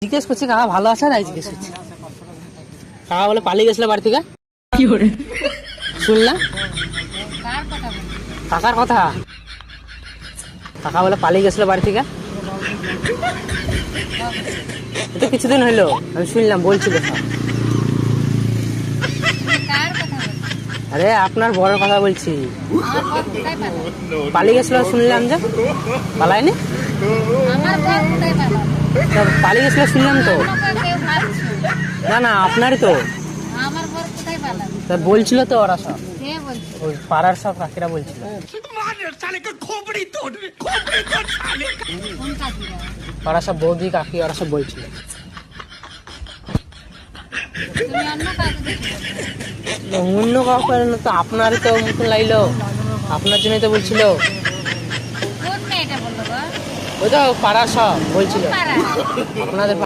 জিজ্ঞেস করছি কাকা ভালো আছে না জিজ্ঞেস করছি। কাকা বলে পালিয়ে গেছিল বাড়ি থেকে। কি করে শুনলাম? কাকার কথা। কাকা বলে পালিয়ে গেছিল বাড়ি থেকে। এটা কিছুদিন হইলো আমি শুনলাম বলছিল সব। আরে আপনার বড় কথা বলছি। পালিয়ে গেছিল শুনলাম যে। পালায়নি? পালিয়ে গেছিল শুনলাম তো। না না আপনারই তো বলছিল তো ওরা সব ওই পাড়ার সব কাকিরা বলছিল। ওরা সব বৌদি কাকি ওরা সব বলছিল। অন্য কাউকে তো আপনারই তো মতন লাগলো। আপনার জন্যই তো বলছিল। ওই তো পাড়ার সব বলছিল আপনাদের।